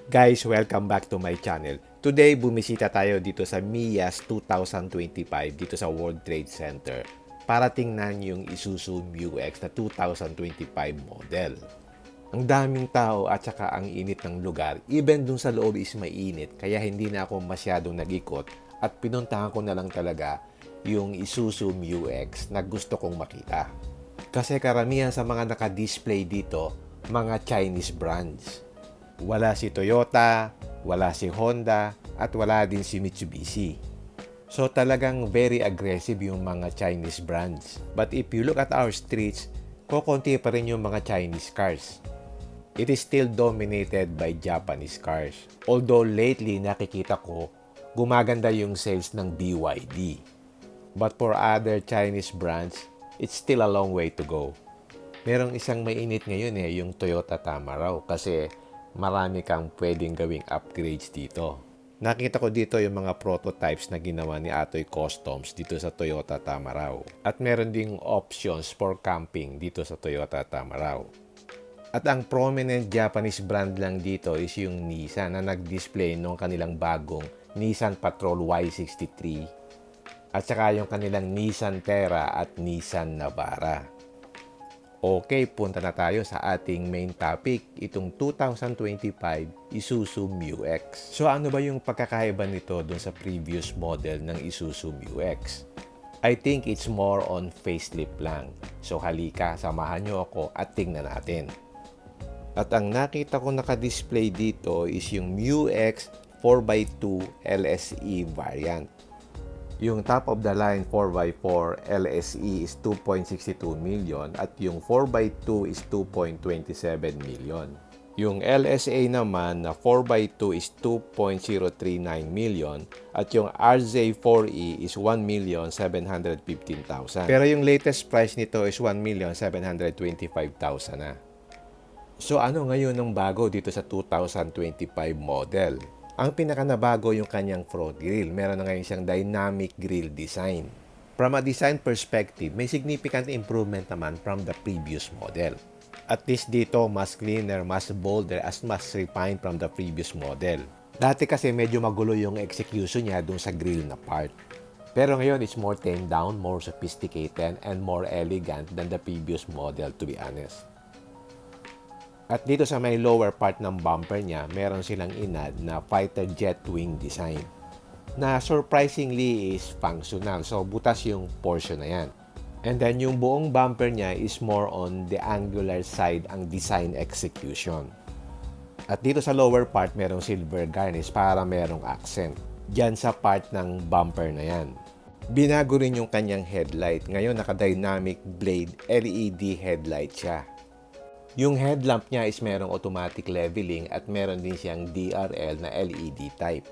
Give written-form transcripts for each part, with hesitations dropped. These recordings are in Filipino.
Guys, welcome back to my channel. Today, bumisita tayo dito sa MIAS 2025 dito sa World Trade Center para tingnan yung Isuzu MU-X na 2025 model. Ang daming tao at saka ang init ng lugar. Even dun sa loob is mainit kaya hindi na ako masyadong nag-ikot at pinuntahan ko na lang talaga yung Isuzu MU-X na gusto kong makita. Kasi karamihan sa mga naka-display dito, mga Chinese brands. Wala si Toyota, wala si Honda, at wala din si Mitsubishi. So talagang very aggressive yung mga Chinese brands. But if you look at our streets, kokonti pa rin yung mga Chinese cars. It is still dominated by Japanese cars. Although lately nakikita ko, gumaganda yung sales ng BYD. But for other Chinese brands, it's still a long way to go. Merong isang mainit ngayon yung Toyota Tamaraw kasi marami kang pwedeng gawing upgrades dito. Nakita ko dito yung mga prototypes na ginawa ni Atoy Customs dito sa Toyota Tamaraw. At meron ding options for camping dito sa Toyota Tamaraw. At ang prominent Japanese brand lang dito is yung Nissan na nag-display nung kanilang bagong Nissan Patrol Y63 at saka yung kanilang Nissan Terra at Nissan Navara. Okay, punta na tayo sa ating main topic, itong 2025 Isuzu MU-X. So ano ba yung pagkakaiba nito dun sa previous model ng Isuzu MU-X? I think it's more on facelift lang. So halika, samahan nyo ako at tingnan natin. At ang nakita ko naka-display dito is yung MU-X 4x2 LSE variant. Yung top of the line 4x4 LSE is 2.62 million at yung 4x2 is 2.27 million. Yung LSA naman na 4x2 is 2.039 million at yung RZ4E is 1,715,000. Pero yung latest price nito is 1,725,000 na. So ano ngayon ang bago dito sa 2025 model? Ang pinakanabago yung kanyang front grille. Meron na ngayon siyang dynamic grille design. From a design perspective, may significant improvement naman from the previous model. At least dito, mas cleaner, mas bolder, as mas refined from the previous model. Dati kasi medyo magulo yung execution niya dun sa grille na part. Pero ngayon, it's more tamed down, more sophisticated, and more elegant than the previous model, to be honest. At dito sa may lower part ng bumper niya, meron silang inad na fighter jet wing design. Na surprisingly is functional. So butas yung portion na yan. And then yung buong bumper niya is more on the angular side ang design execution. At dito sa lower part, merong silver garnish para merong accent. Diyan sa part ng bumper na yan. Binago rin yung kanyang headlight. Ngayon naka-dynamic blade LED headlight siya. Yung headlamp niya is merong automatic leveling at meron din siyang DRL na LED type.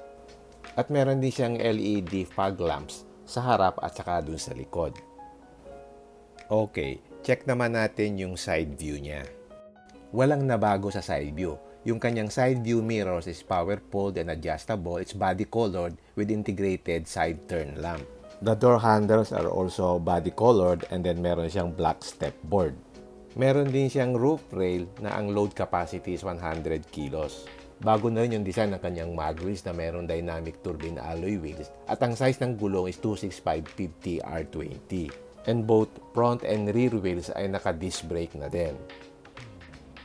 At meron din siyang LED fog lamps sa harap at saka dun sa likod. Okay, check naman natin yung side view niya. Walang nabago sa side view. Yung kanyang side view mirrors is power pulled and adjustable. It's body colored with integrated side turn lamp. The door handles are also body colored and then meron siyang black step board. Meron din siyang roof rail na ang load capacity is 100 kilos. Bago na rin yung design ng kanyang mag wheels na meron dynamic turbine alloy wheels at ang size ng gulong is 265/50 R20. And both front and rear wheels ay naka-disc brake na din.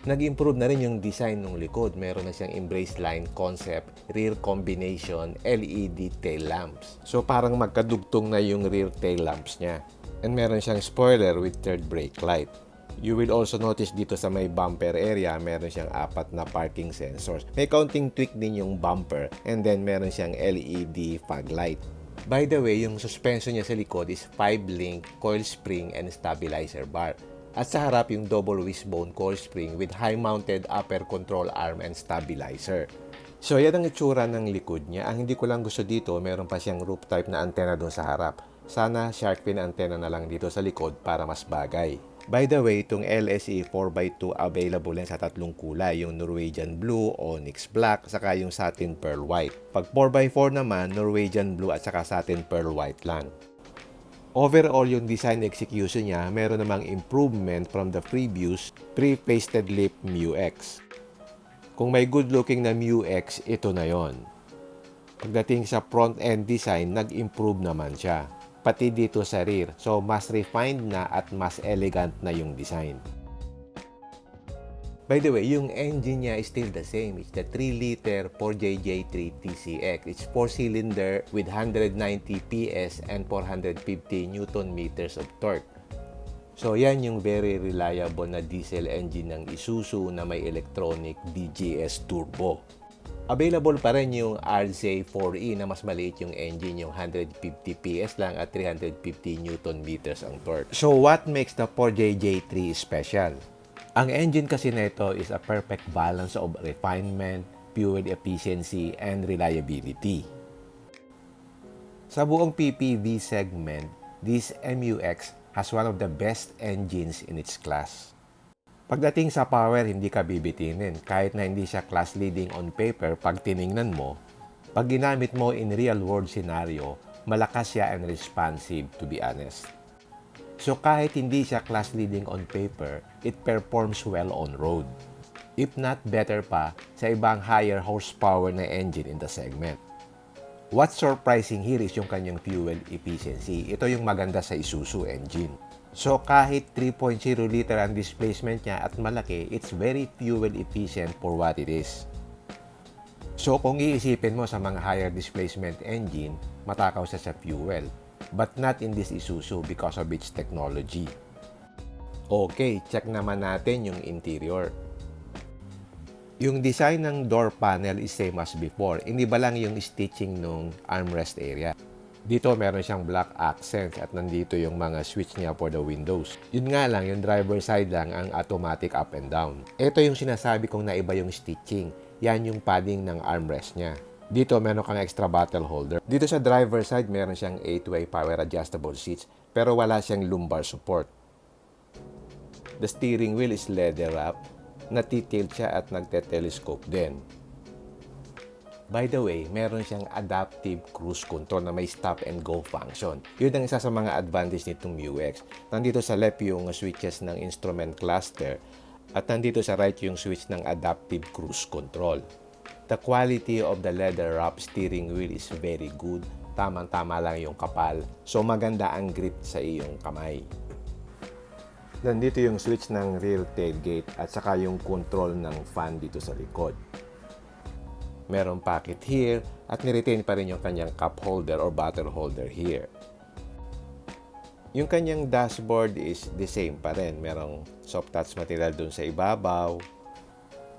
Nag-improve na rin yung design ng likod. Meron na siyang embrace line concept, rear combination, LED tail lamps. So parang magkadugtong na yung rear tail lamps niya. And meron siyang spoiler with third brake light. You will also notice dito sa may bumper area, meron siyang 4 na parking sensors. May counting tweak din yung bumper and then meron siyang LED fog light. By the way, yung suspension niya sa likod is 5-link coil spring and stabilizer bar. At sa harap yung double wishbone coil spring with high-mounted upper control arm and stabilizer. So yan ang itsura ng likod niya. Ang hindi ko lang gusto dito, meron pa siyang roof type na antena doon sa harap. Sana shark fin antena na lang dito sa likod para mas bagay. By the way, itong LSE 4x2 available yan sa 3 kulay, yung Norwegian Blue, Onyx Black, saka yung Satin Pearl White. Pag 4x4 naman, Norwegian Blue at saka Satin Pearl White lang. Overall, yung design execution niya, meron namang improvement from the previous three-faced lip MU-X. Kung may good-looking na MU-X, ito na yon. Pagdating sa front-end design, nag-improve naman siya. Pati dito sa rear. So, mas refined na at mas elegant na yung design. By the way, yung engine niya is still the same. It's the 3-liter 4JJ3 TCX. It's 4-cylinder with 190 PS and 450 Newton meters of torque. So, yan yung very reliable na diesel engine ng Isuzu na may electronic DGS turbo. Available pa rin yung RZ4E na mas maliit yung engine, yung 150 PS lang at 350 Newton meters ang torque. So, what makes the 4JJ3 special? Ang engine kasi nito is a perfect balance of refinement, fuel efficiency, and reliability. Sa buong PPV segment, this MU-X has one of the best engines in its class. Pagdating sa power, hindi ka bibitinin. Kahit na hindi siya class leading on paper, pag tiningnan mo, pag ginamit mo in real world scenario, malakas siya and responsive, to be honest. So kahit hindi siya class leading on paper, it performs well on road. If not better pa sa ibang higher horsepower na engine in the segment. What's surprising here is yung kanyang fuel efficiency. Ito yung maganda sa Isuzu engine. So kahit 3.0 liter ang displacement niya at malaki, it's very fuel efficient for what it is. So kung iisipin mo sa mga higher displacement engine, matakaw siya sa fuel. But not in this Isuzu because of its technology. Okay, check naman natin yung interior. Yung design ng door panel is same as before. Iniba lang yung stitching ng armrest area. Dito meron siyang black accents at nandito yung mga switch niya for the windows. Yun nga lang, yung driver side lang ang automatic up and down. Ito yung sinasabi kong naiba yung stitching. Yan yung padding ng armrest niya. Dito meron kang extra bottle holder. Dito sa driver side meron siyang 8-way power adjustable seats pero wala siyang lumbar support. The steering wheel is leather wrapped. Natitilt siya at nagte-telescope din. By the way, meron siyang adaptive cruise control na may stop and go function. Yun ang isa sa mga advantage nitong MU-X. Nandito sa left yung switches ng instrument cluster at nandito sa right yung switch ng adaptive cruise control. The quality of the leather wrap steering wheel is very good. Tamang-tama lang yung kapal. So maganda ang grip sa iyong kamay. Nandito yung switch ng rear tailgate at saka yung control ng fan dito sa likod. Merong pocket here at niretain pa rin yung kanyang cup holder or bottle holder here. Yung kanyang dashboard is the same pa rin. Merong soft touch material dun sa ibabaw.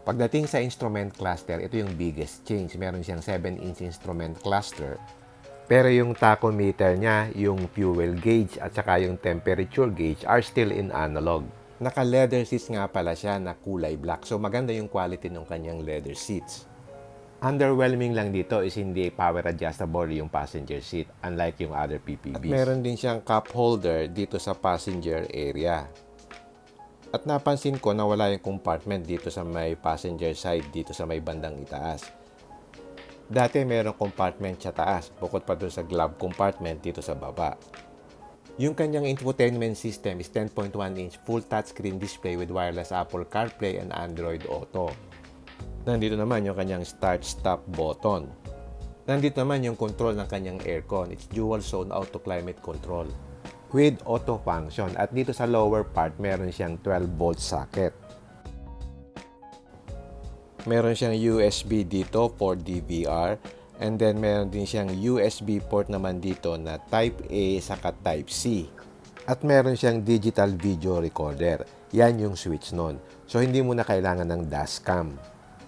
Pagdating sa instrument cluster, ito yung biggest change. Meron siyang 7-inch instrument cluster. Pero yung tachometer niya, yung fuel gauge at saka yung temperature gauge are still in analog. Naka-leather seats nga pala siya na kulay black. So maganda yung quality ng kanyang leather seats. Underwhelming lang dito is hindi power adjustable yung passenger seat unlike yung other PPVs. At meron din siyang cup holder dito sa passenger area. At napansin ko na wala yung compartment dito sa may passenger side dito sa may bandang itaas. Dati merong compartment sa taas, bukod pa doon sa glove compartment dito sa baba. Yung kanyang infotainment system is 10.1-inch full touchscreen display with wireless Apple CarPlay and Android Auto. Nandito naman yung kanyang start-stop button. Nandito naman yung control ng kanyang aircon. It's dual zone auto climate control with auto function. At dito sa lower part, meron siyang 12-volt socket. Meron siyang USB dito for DVR and then meron din siyang USB port naman dito na Type A saka Type C. At meron siyang digital video recorder. Yan yung switch nun. So hindi mo na kailangan ng dashcam.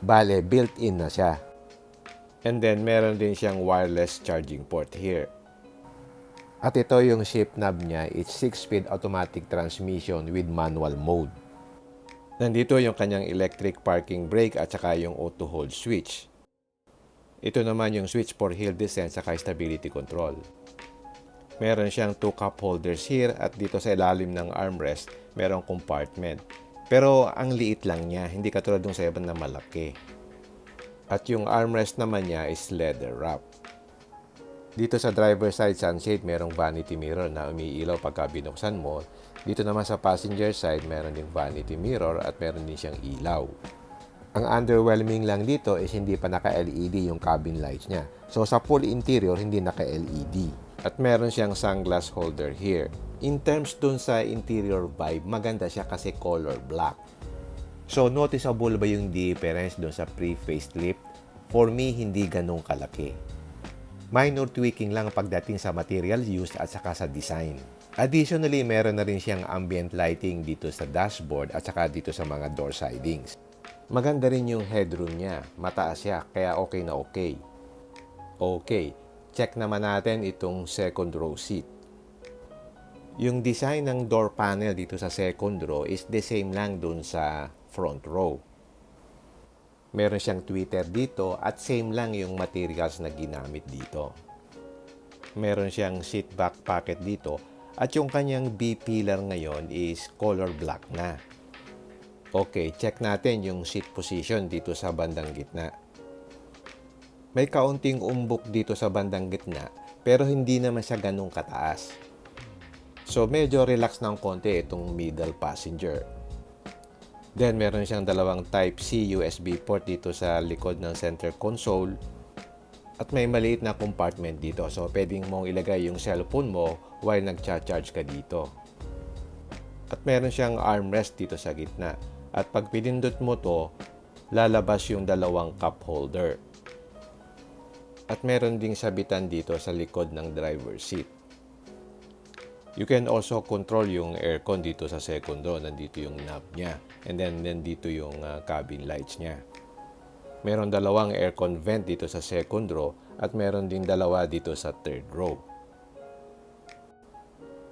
Bale, built-in na siya. And then meron din siyang wireless charging port here. At ito yung shift knob niya. It's 6-speed automatic transmission with manual mode. Nandito yung kanyang electric parking brake at saka yung auto hold switch. Ito naman yung switch for hill descent saka stability control. Meron siyang 2 cup holders here at dito sa ilalim ng armrest, merong compartment. Pero ang liit lang niya, hindi katulad ng sa iba na malaki. At yung armrest naman niya is leather wrap. Dito sa driver side sunshade, merong vanity mirror na umiilaw pagka binuksan mo. Dito naman sa passenger side, meron din vanity mirror at meron din siyang ilaw. Ang underwhelming lang dito is hindi pa naka-LED yung cabin lights niya. So sa full interior, hindi naka-LED. At meron siyang sunglass holder here. In terms dun sa interior vibe, maganda siya kasi color black. So noticeable ba yung difference dun sa pre-facelift? For me, hindi ganun kalaki. Minor tweaking lang pagdating sa material used at saka sa design. Additionally, meron na rin siyang ambient lighting dito sa dashboard at saka dito sa mga door sidings. Maganda rin yung headroom niya. Mataas siya, kaya okay na okay. Okay, check naman natin itong second row seat. Yung design ng door panel dito sa second row is the same lang dun sa front row. Meron siyang tweeter dito at same lang yung materials na ginamit dito. Meron siyang seat back pocket dito at yung kanyang B-pillar ngayon is color black na. Okay, check natin yung seat position dito sa bandang gitna. May kaunting umbok dito sa bandang gitna pero hindi naman siya ganun kataas. So medyo relax ng konti itong middle passenger. Then meron siyang dalawang Type-C USB port dito sa likod ng center console. At may maliit na compartment dito. So pwedeng mong ilagay yung cellphone mo while nagcha-charge ka dito. At meron siyang armrest dito sa gitna. At pag pinindot mo to, lalabas yung dalawang cup holder. At meron ding sabitan dito sa likod ng driver's seat. You can also control yung aircon dito sa second row. Nandito yung knob niya. And then dito yung cabin lights niya. Meron dalawang aircon vent dito sa second row at meron ding dalawa dito sa third row.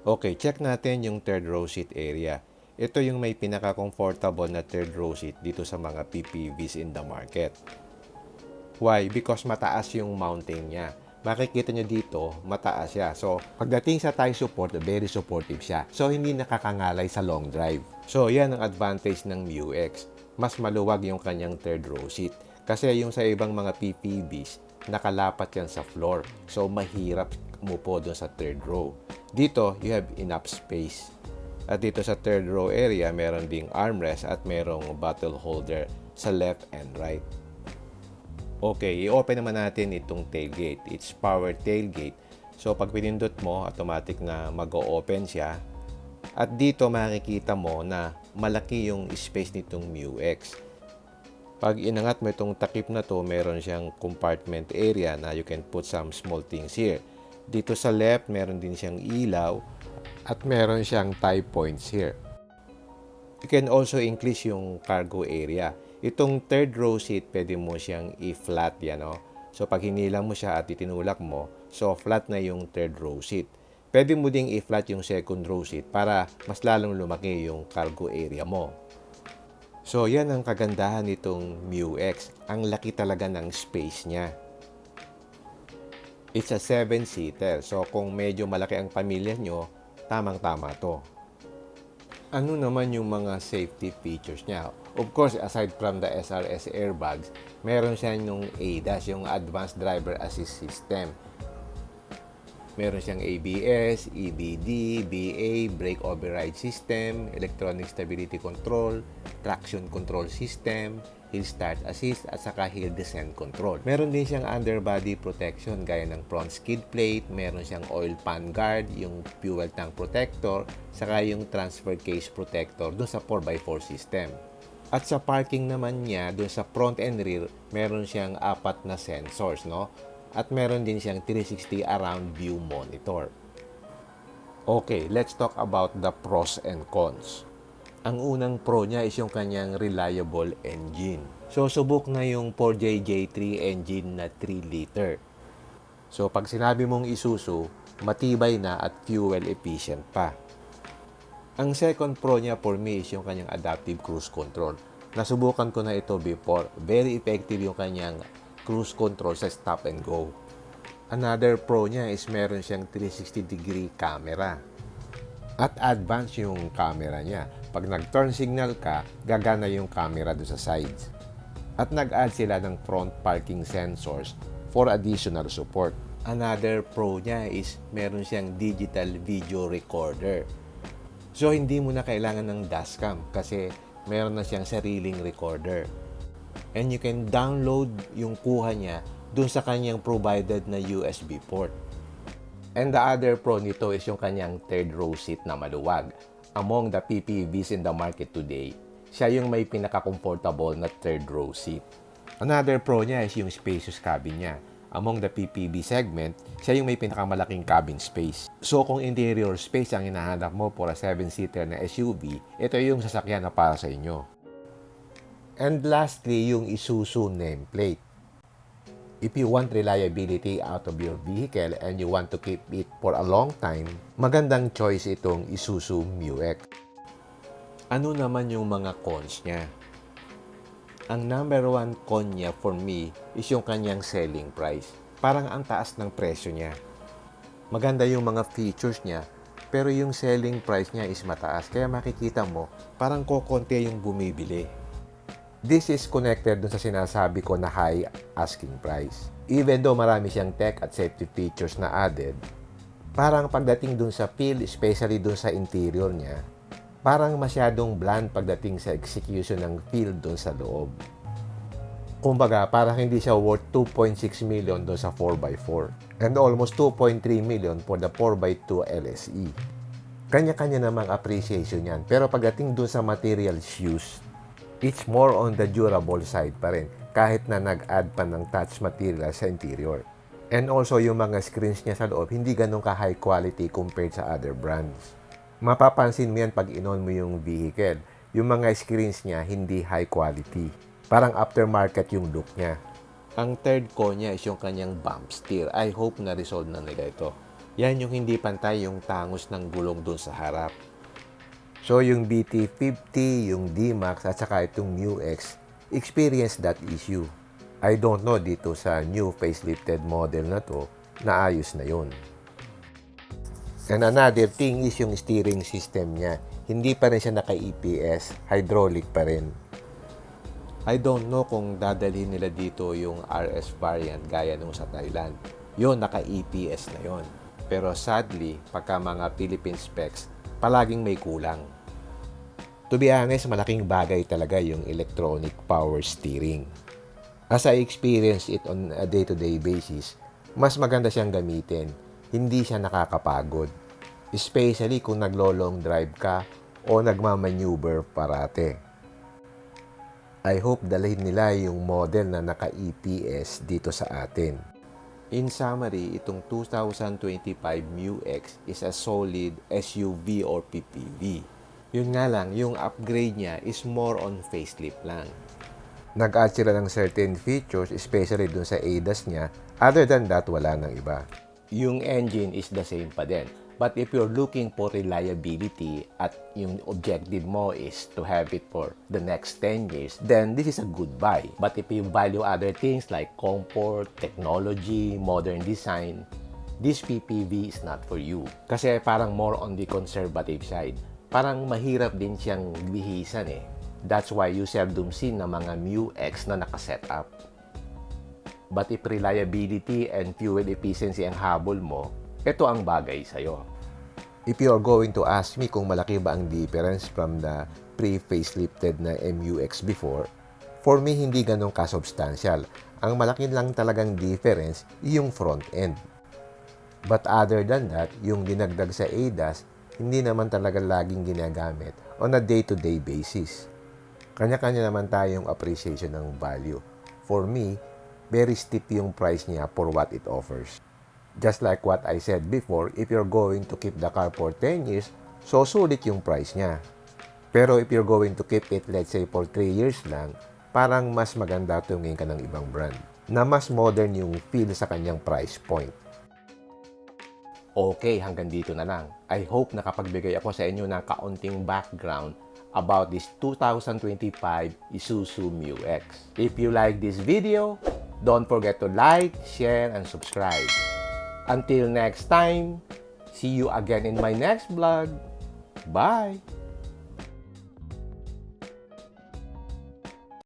Okay, check natin yung third row seat area. Ito yung may pinaka-comfortable na third row seat dito sa mga PPVs in the market. Why? Because mataas yung mounting niya. Makikita nyo dito, mataas siya. So, pagdating sa thigh support, very supportive siya. So, hindi nakakangalay sa long drive. So, yan ang advantage ng MUX. Mas maluwag yung kanyang third row seat. Kasi yung sa ibang mga PPVs, nakalapat yan sa floor. So, mahirap umupo doon sa third row. Dito, you have enough space. At dito sa third row area, meron ding armrest at merong bottle holder sa left and right. Okay, i-open naman natin itong tailgate. It's power tailgate. So, pag pinindot mo, automatic na mag-o-open siya. At dito makikita mo na malaki yung space nitong MUX. Pag inangat mo itong takip na to, meron siyang compartment area na you can put some small things here. Dito sa left, meron din siyang ilaw at meron siyang tie points here. You can also increase yung cargo area. Itong third row seat, pwede mo siyang i-flat yan, no? So, pag hinilang mo siya at itinulak mo, so flat na yung third row seat. Pwede mo ding i-flat yung second row seat para mas lalong lumaki yung cargo area mo. So, yan ang kagandahan nitong MUX. Ang laki talaga ng space niya. It's a 7-seater. So, kung medyo malaki ang pamilya nyo, tamang-tama to. Ano naman yung mga safety features niya? Of course, aside from the SRS airbags, meron siya yung ADAS, yung Advanced Driver Assist System. Meron siyang ABS, EBD, BA, Brake Override System, Electronic Stability Control, Traction Control System, Hill Start Assist, at saka Hill Descent Control. Meron din siyang underbody protection gaya ng front skid plate, meron siyang oil pan guard, yung fuel tank protector, saka yung transfer case protector dun sa 4x4 system. At sa parking naman niya, dun sa front and rear, meron siyang 4 na sensors, no? At meron din siyang 360 around view monitor. Okay, let's talk about the pros and cons. Ang unang pro niya is yung kanyang reliable engine. So, subok na yung 4JJ3 engine na 3 liter. So, pag sinabi mong Isuzu, matibay na at fuel efficient pa. Ang second pro niya for me is yung kanyang adaptive cruise control. Nasubukan ko na ito before. Very effective yung kanyang cruise control sa stop and go. Another pro niya is meron siyang 360-degree camera. At advanced yung camera niya. Pag nag-turn signal ka, gagana yung camera doon sa sides. At nag-add sila ng front parking sensors for additional support. Another pro niya is meron siyang digital video recorder. So, hindi mo na kailangan ng dashcam kasi meron na siyang sariling recorder. And you can download yung kuha niya dun sa kanyang provided na USB port. And the other pro nito is yung kanyang third row seat na maluwag. Among the PPVs in the market today, siya yung may pinaka-comfortable na third row seat. Another pro niya is yung spacious cabin niya. Among the PPV segment, siya yung may pinakamalaking cabin space. So kung interior space ang hinahanap mo for a 7-seater na SUV, ito yung sasakyan na para sa inyo. And lastly, yung Isuzu nameplate. If you want reliability out of your vehicle and you want to keep it for a long time, magandang choice itong Isuzu MU-X. Ano naman yung mga cons niya? Ang number one con niya for me is yung kanyang selling price. Parang ang taas ng presyo niya. Maganda yung mga features niya, pero yung selling price niya is mataas. Kaya makikita mo, parang kokonti yung bumibili. This is connected dun sa sinasabi ko na high asking price. Even though marami siyang tech at safety features na added, parang pagdating dun sa feel, especially dun sa interior niya, parang masyadong bland pagdating sa execution ng feel dun sa loob. Kumbaga, parang hindi siya worth 2.6 million dun sa 4x4 and almost 2.3 million for the 4x2 LSE. Kanya-kanya namang appreciation yan. Pero pagdating dun sa materials used, it's more on the durable side pa rin kahit na nag-add pa ng touch material sa interior. And also yung mga screens niya sa loob hindi ganun ka high quality compared sa other brands. Mapapansin mo yan pag in-on mo yung vehicle. Yung mga screens niya hindi high quality. Parang aftermarket yung look niya. Ang third ko niya is yung kanyang bump steer. I hope na-resolve na nila ito. Yan yung hindi pantay yung tangos ng gulong dun sa harap. So, yung BT50, yung D-Max, at saka itong MU-X, experience that issue. I don't know dito sa new facelifted model na to, na ayos na yun. And another thing is yung steering system niya. Hindi pa rin siya naka-EPS, hydraulic pa rin. I don't know kung dadalhin nila dito yung RS variant gaya nung sa Thailand. Yun, naka-EPS na yun. Pero sadly, pagka mga Philippine specs, palaging may kulang. To be honest, malaking bagay talaga yung electronic power steering. As I experience it on a day-to-day basis, mas maganda siyang gamitin. Hindi siya nakakapagod. Especially kung naglo-long drive ka o nagmamaneuver parate. I hope dalhin nila yung model na naka-EPS dito sa atin. In summary, itong 2025 MU-X is a solid SUV or PPV. Yun nga lang, yung upgrade niya is more on facelift lang. Nag-add sila ng certain features, especially dun sa ADAS niya. Other than that, wala nang iba. Yung engine is the same pa din. But if you're looking for reliability at yung objective mo is to have it for the next 10 years, then this is a good buy. But if you value other things like comfort, technology, modern design, this PPV is not for you. Kasi parang more on the conservative side. Parang mahirap din siyang lihisan eh. That's why you seldom see na mga MU-X na nakaset up. But if reliability and fuel efficiency ang habol mo, ito ang bagay sa'yo. If you are going to ask me kung malaki ba ang difference from the pre-facelifted na MU-X before, for me hindi ganun kasubstansyal. Ang malaki lang talagang difference yung front end. But other than that, yung dinagdag sa ADAS, hindi naman talaga laging ginagamit on a day-to-day basis. Kanya-kanya naman tayong appreciation ng value. For me, very steep yung price niya for what it offers. Just like what I said before, if you're going to keep the car for 10 years, so sulit yung price niya. Pero if you're going to keep it, let's say, for 3 years lang, parang mas maganda tumingin ka ng ibang brand na mas modern yung feel sa kanyang price point. Okay, hanggang dito na lang. I hope nakapagbigay ako sa inyo ng kaunting background about this 2025 Isuzu MU-X. If you like this video, don't forget to like, share, and subscribe. Until next time, see you again in my next vlog. Bye!